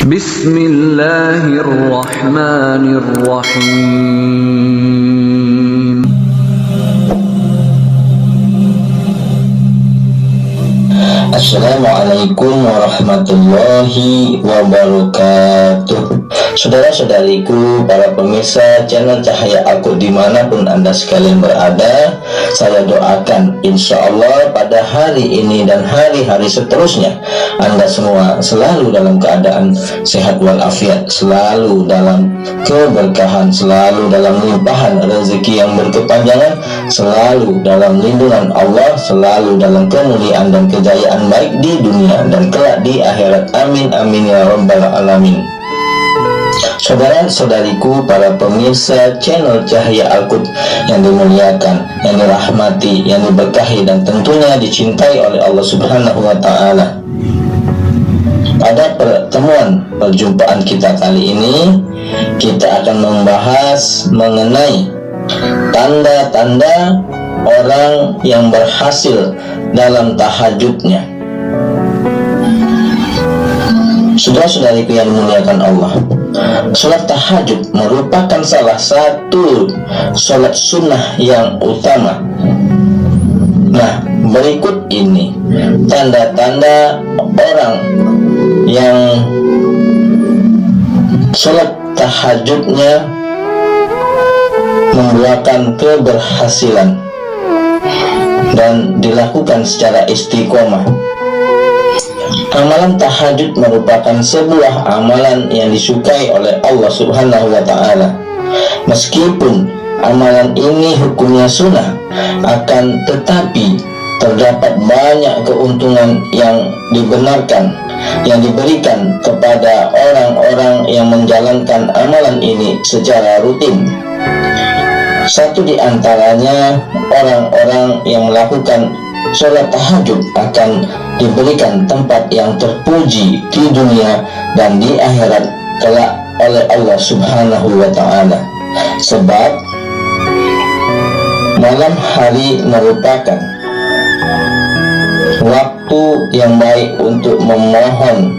Bismillahirrahmanirrahim. Assalamualaikum warahmatullahi wabarakatuh. Saudara-saudariku, para pemirsa channel Cahaya Al-Qud dimanapun Anda sekalian berada, saya doakan insya Allah pada hari ini dan hari-hari seterusnya Anda semua selalu dalam keadaan sehat walafiat, selalu dalam keberkahan, selalu dalam limpahan rezeki yang berkepanjangan, selalu dalam lindungan Allah, selalu dalam kemuliaan dan kejayaan baik di dunia dan kelak di akhirat. Amin amin ya rabbal alamin. Saudara-saudariku, para pemirsa channel Cahaya Al-Qud yang dimuliakan, yang dirahmati, yang diberkahi dan tentunya dicintai oleh Allah Subhanahu wa taala. Pada perjumpaan kita kali ini, kita akan membahas mengenai tanda-tanda orang yang berhasil dalam tahajudnya. Saudara-saudariku yang dimuliakan Allah, sholat tahajud merupakan salah satu sholat sunnah yang utama. Nah, berikut ini tanda-tanda orang yang sholat tahajudnya membuahkan keberhasilan dan dilakukan secara istiqomah. Amalan tahajud merupakan sebuah amalan yang disukai oleh Allah Subhanahu wa taala. Meskipun amalan ini hukumnya sunnah, akan tetapi terdapat banyak keuntungan yang dibenarkan yang diberikan kepada orang-orang yang menjalankan amalan ini secara rutin. Satu di antaranya, orang-orang yang melakukan sholat tahajud akan diberikan tempat yang terpuji di dunia dan di akhirat kelak oleh Allah Subhanahu wa taala. Sebab malam hari merupakan waktu yang baik untuk memohon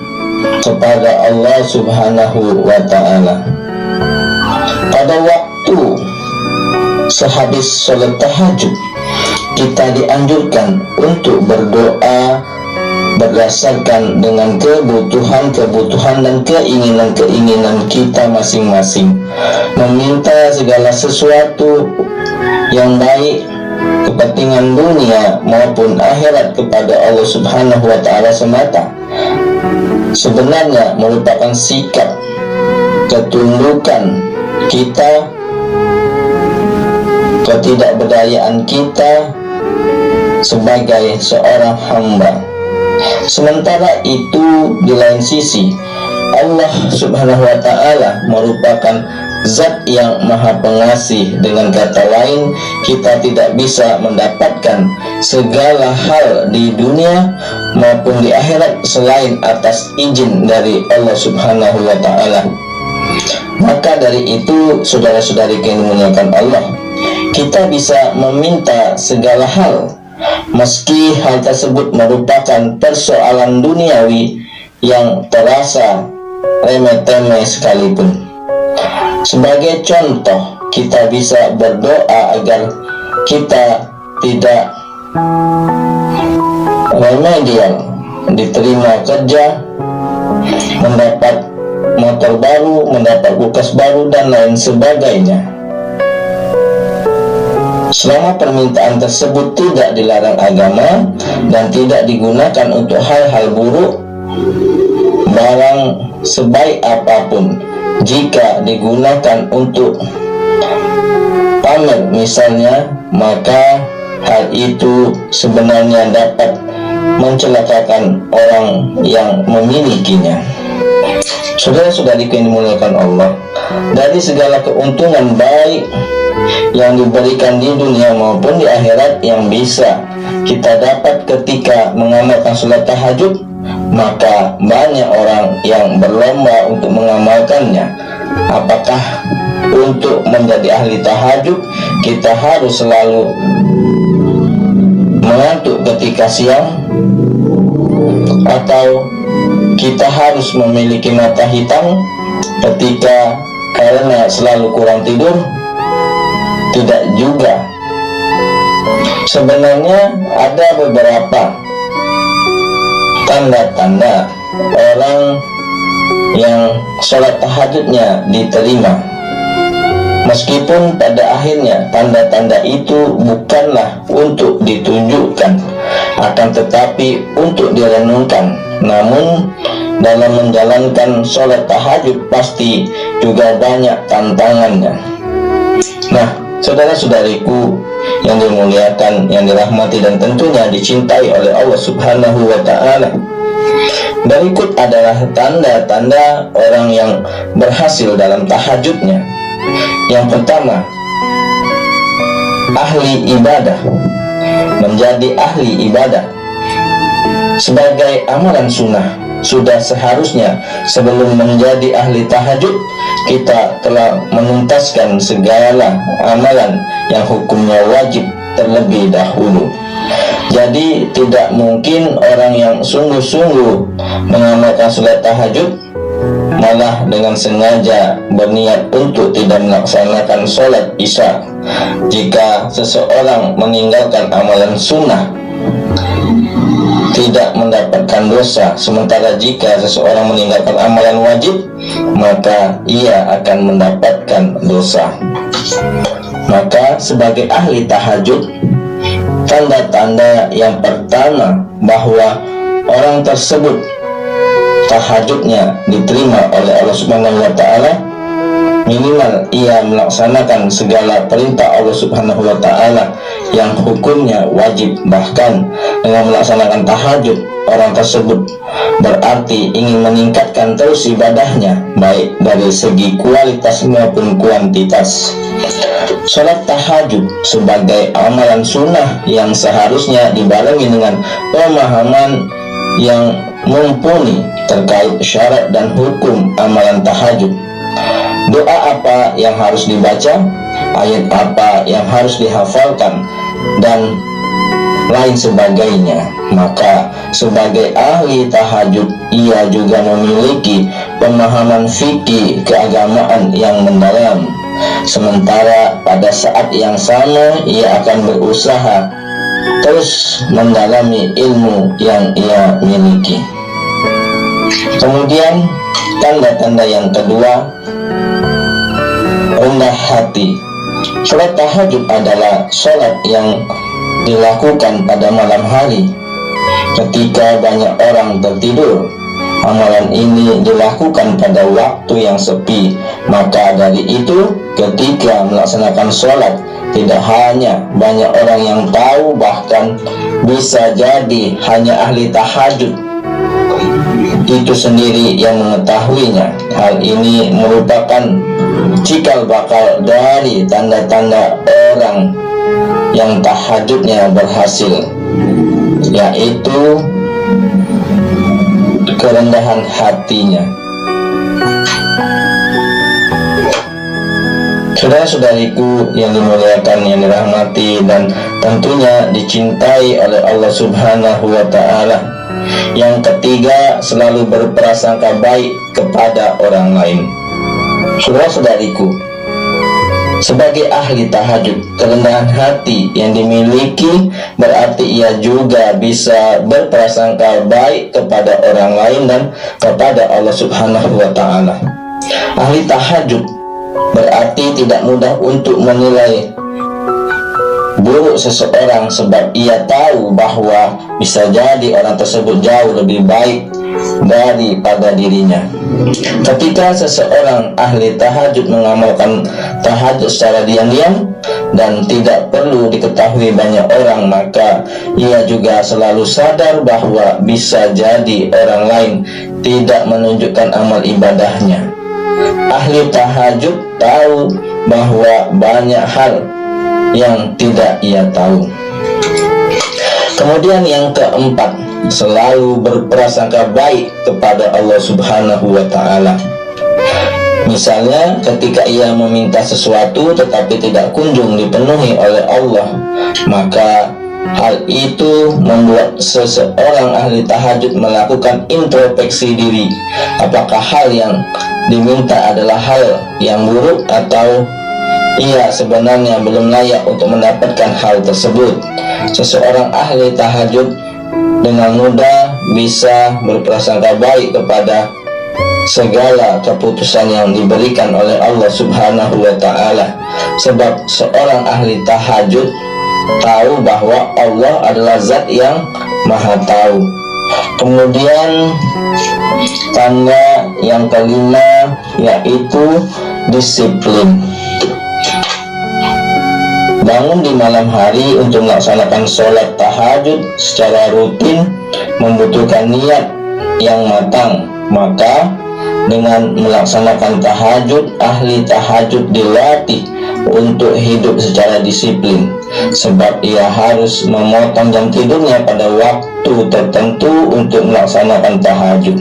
kepada Allah Subhanahu wa taala. Pada waktu sehabis sholat tahajud, kita dianjurkan untuk berdoa berdasarkan dengan kebutuhan dan keinginan kita masing-masing, meminta segala sesuatu yang baik, kepentingan dunia maupun akhirat kepada Allah Subhanahu wa taala semata. Sebenarnya merupakan sikap ketundukan kita, ketidakberdayaan kita sebagai seorang hamba. Sementara itu, di lain sisi, Allah Subhanahu wa taala merupakan zat yang maha pengasih. Dengan kata lain, kita tidak bisa mendapatkan segala hal di dunia maupun di akhirat selain atas izin dari Allah Subhanahu wa taala. Maka dari itu, saudara-saudari yang dimuliakan Allah, kita bisa meminta segala hal, meski hal tersebut merupakan persoalan duniawi yang terasa remeh-temeh sekalipun. Sebagai contoh, kita bisa berdoa agar kita tidak remedial, diterima kerja, mendapat motor baru, mendapat kulkas baru, dan lain sebagainya. Selama permintaan tersebut tidak dilarang agama dan tidak digunakan untuk hal-hal buruk, barang sebaik apapun, jika digunakan untuk pamer misalnya, maka hal itu sebenarnya dapat mencelakakan orang yang memilikinya. Saudara-saudariku yang dimuliakan Allah, dari segala keuntungan baik yang diberikan di dunia maupun di akhirat yang bisa kita dapat ketika mengamalkan sholat tahajud, maka banyak orang yang berlomba untuk mengamalkannya. Apakah untuk menjadi ahli tahajud kita harus selalu mengantuk ketika siang, atau kita harus memiliki mata hitam ketika karena selalu kurang tidur? Tidak juga. Sebenarnya ada beberapa tanda-tanda orang yang sholat tahajudnya diterima, meskipun pada akhirnya tanda-tanda itu bukanlah untuk ditunjukkan, akan tetapi untuk direnungkan. Namun dalam menjalankan sholat tahajud pasti juga banyak tantangannya. Nah, saudara-saudariku yang dimuliakan, yang dirahmati dan tentunya dicintai oleh Allah Subhanahu wa ta'ala, berikut adalah tanda-tanda orang yang berhasil dalam tahajudnya. Yang pertama, ahli ibadah. Menjadi ahli ibadah sebagai amalan sunnah, sudah seharusnya sebelum menjadi ahli tahajud kita telah menuntaskan segala amalan yang hukumnya wajib terlebih dahulu. Jadi tidak mungkin orang yang sungguh-sungguh mengamalkan salat tahajud malah dengan sengaja berniat untuk tidak melaksanakan sholat isya. Jika seseorang meninggalkan amalan sunnah tidak mendapatkan dosa, sementara jika seseorang meninggalkan amalan wajib maka ia akan mendapatkan dosa. Maka sebagai ahli tahajud, tanda-tanda yang pertama bahwa orang tersebut tahajudnya diterima oleh Allah Subhanahu wa ta'ala, minimal ia melaksanakan segala perintah Allah Subhanahu wa ta'ala yang hukumnya wajib. Bahkan dengan melaksanakan tahajud, orang tersebut berarti ingin meningkatkan terus ibadahnya, baik dari segi kualitas maupun kuantitas. Salat tahajud sebagai amalan sunnah yang seharusnya dibarengi dengan pemahaman yang mumpuni terkait syarat dan hukum amalan tahajud. Doa apa yang harus dibaca, ayat apa yang harus dihafalkan, dan lain sebagainya. Maka sebagai ahli tahajud, ia juga memiliki pemahaman fikih keagamaan yang mendalam. Sementara pada saat yang sama ia akan berusaha terus mendalami ilmu yang ia miliki. Kemudian tanda-tanda yang kedua, rendah hati. Salat tahajud adalah salat yang dilakukan pada malam hari ketika banyak orang tertidur. Amalan ini dilakukan pada waktu yang sepi. Maka dari itu, ketika melaksanakan sholat, tidak hanya banyak orang yang tahu, bahkan bisa jadi hanya ahli tahajud itu sendiri yang mengetahuinya. Hal ini merupakan cikal bakal dari tanda-tanda orang yang tahajudnya berhasil, yaitu kerendahan hatinya. Saudara-saudariku yang dimuliakan, yang dirahmati dan tentunya dicintai oleh Allah Subhanahu wa ta'ala, yang ketiga, selalu berprasangka baik kepada orang lain. Saudara-saudariku, sebagai ahli tahajud, kerendahan hati yang dimiliki berarti ia juga bisa berprasangka baik kepada orang lain dan kepada Allah Subhanahu wa ta'ala. Ahli tahajud berarti tidak mudah untuk menilai buruk seseorang, sebab ia tahu bahwa bisa jadi orang tersebut jauh lebih baik daripada dirinya. Ketika seseorang ahli tahajud mengamalkan tahajud secara diam-diam dan tidak perlu diketahui banyak orang, maka ia juga selalu sadar bahwa bisa jadi orang lain tidak menunjukkan amal ibadahnya. Ahli tahajud tahu bahwa banyak hal yang tidak ia tahu. Kemudian yang keempat, selalu berprasangka baik kepada Allah Subhanahu wa ta'ala. Misalnya ketika ia meminta sesuatu tetapi tidak kunjung dipenuhi oleh Allah, maka Hal itu membuat seseorang ahli tahajud melakukan introspeksi diri. Apakah hal yang diminta adalah hal yang buruk atau ia sebenarnya belum layak untuk mendapatkan hal tersebut. Seseorang ahli tahajud dengan mudah bisa berprasangka baik kepada segala keputusan yang diberikan oleh Allah Subhanahu wa Ta'ala, sebab seorang ahli tahajud tahu bahwa Allah adalah zat yang maha tahu. Kemudian tanda yang kelima yaitu disiplin. Bangun di malam hari untuk melaksanakan sholat tahajud secara rutin membutuhkan niat yang matang. Maka dengan melaksanakan tahajud, ahli tahajud dilatih untuk hidup secara disiplin, sebab ia harus memotong jam tidurnya pada waktu tertentu untuk melaksanakan tahajud.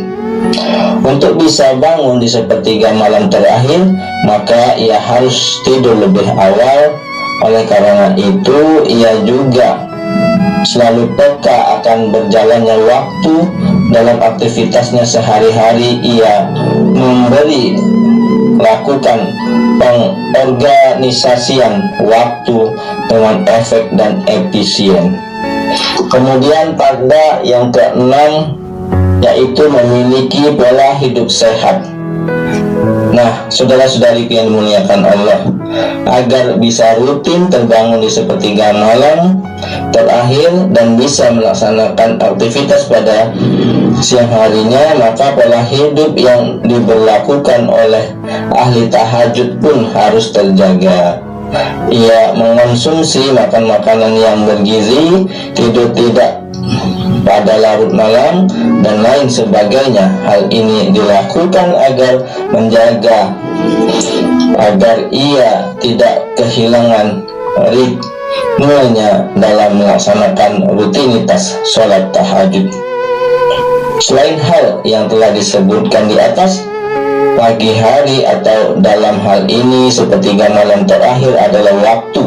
Untuk bisa bangun di sepertiga malam terakhir, maka ia harus tidur lebih awal. Oleh karena itu, ia juga selalu peka akan berjalannya waktu dalam aktivitasnya sehari-hari. Ia lakukan pengorganisasian waktu dengan efek dan efisien. Kemudian tanda yang keenam yaitu memiliki pola hidup sehat. Nah, saudara-saudari yang dimuliakan Allah, agar bisa rutin terbangun di sepertiga malam terakhir dan bisa melaksanakan aktivitas pada siang harinya, maka pola hidup yang diberlakukan oleh ahli tahajud pun harus terjaga. Ia mengonsumsi makanan yang bergizi, tidur tidak pada larut malam, dan lain sebagainya. Hal ini dilakukan agar menjaga agar ia tidak kehilangan ritmenya dalam melaksanakan rutinitas sholat tahajud. Selain hal yang telah disebutkan di atas, pagi hari atau dalam hal ini sepertiga malam terakhir adalah waktu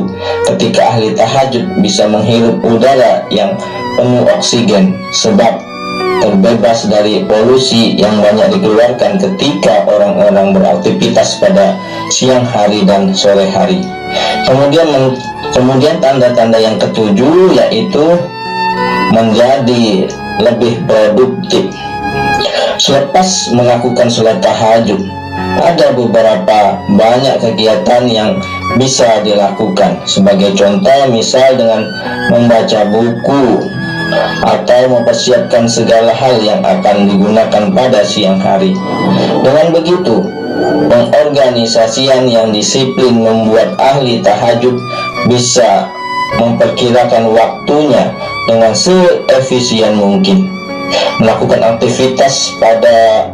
ketika ahli tahajud bisa menghirup udara yang penuh oksigen, sebab terbebas dari polusi yang banyak dikeluarkan ketika orang-orang beraktivitas pada siang hari dan sore hari. Kemudian tanda-tanda yang ketujuh yaitu menjadi lebih produktif. Selepas melakukan sholat tahajud, ada beberapa banyak kegiatan yang bisa dilakukan. Sebagai contoh, misal dengan membaca buku atau mempersiapkan segala hal yang akan digunakan pada siang hari. Dengan begitu, pengorganisasian yang disiplin membuat ahli tahajud bisa memperkirakan waktunya dengan seefisien mungkin. Melakukan aktivitas pada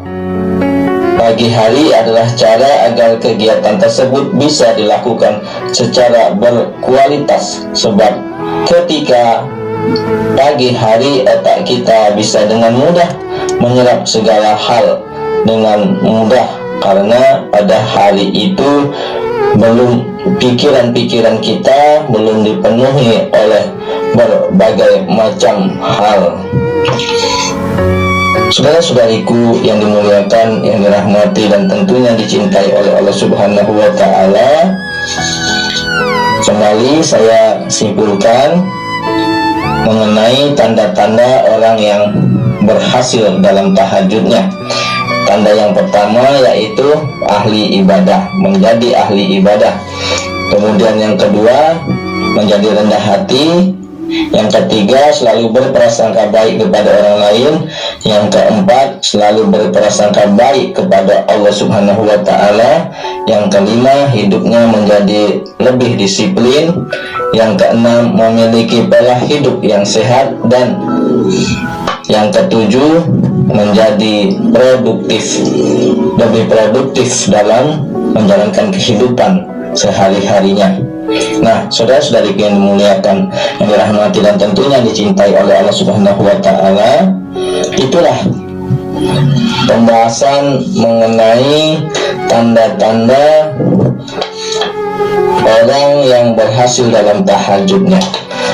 pagi hari adalah cara agar kegiatan tersebut bisa dilakukan secara berkualitas, sebab ketika pagi hari otak kita bisa dengan mudah menyerap segala hal dengan mudah, karena pada hari itu pikiran-pikiran kita belum dipenuhi oleh berbagai macam hal. Saudara-saudariku yang dimuliakan, yang dirahmati dan tentunya dicintai oleh Allah Subhanahu wa Ta'ala, kembali saya simpulkan mengenai tanda-tanda orang yang berhasil dalam tahajudnya. Tanda yang pertama yaitu ahli ibadah, menjadi ahli ibadah. Kemudian yang kedua, menjadi rendah hati. Yang ketiga, selalu berprasangka baik kepada orang lain. Yang keempat, selalu berprasangka baik kepada Allah Subhanahu wa Ta'ala. Yang kelima, hidupnya menjadi lebih disiplin. Yang keenam, memiliki pola hidup yang sehat. Dan yang ketujuh, menjadi produktif, lebih produktif dalam menjalankan kehidupan sehari-harinya. Nah, saudara-saudari yang dimuliakan, yang dirahmati dan tentunya dicintai oleh Allah Subhanahu wa Ta'ala, itulah pembahasan mengenai tanda-tanda orang yang berhasil dalam tahajudnya.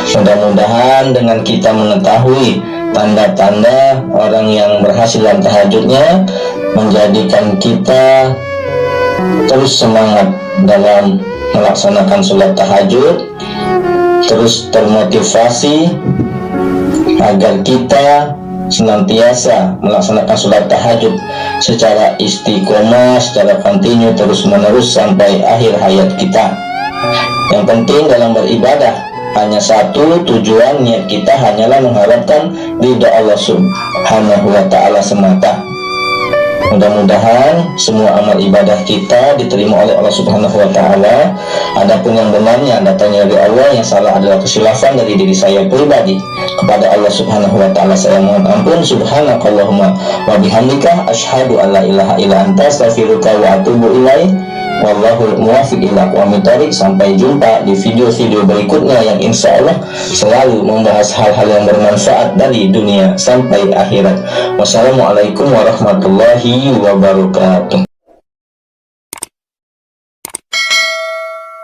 Mudah-mudahan dengan kita mengetahui tanda-tanda orang yang berhasil dalam tahajudnya, menjadikan kita terus semangat dalam melaksanakan sholat tahajud, terus termotivasi agar kita senantiasa melaksanakan sholat tahajud secara istiqomah, secara kontinu, terus menerus sampai akhir hayat kita. Yang penting dalam beribadah hanya satu tujuan, niat kita hanyalah mengharapkan ridha Allah Subhanahu wa ta'ala semata. Mudah-mudahan semua amal ibadah kita diterima oleh Allah Subhanahu wa ta'ala. Adapun yang benarnya datangnya dari Allah, yang salah adalah kesilafan dari diri saya pribadi. Kepada Allah Subhanahu wa ta'ala saya mohon ampun. Subhanakallahumma wa bihamdika asyhadu an la ilaha illa anta astaghfiruka wa atubu ilaik. Wallahul muwaffiq ila aqwamit thoriq. Sampai jumpa di video-video berikutnya yang insya Allah selalu membahas hal-hal yang bermanfaat dari dunia sampai akhirat. Wassalamualaikum warahmatullahi wabarakatuh.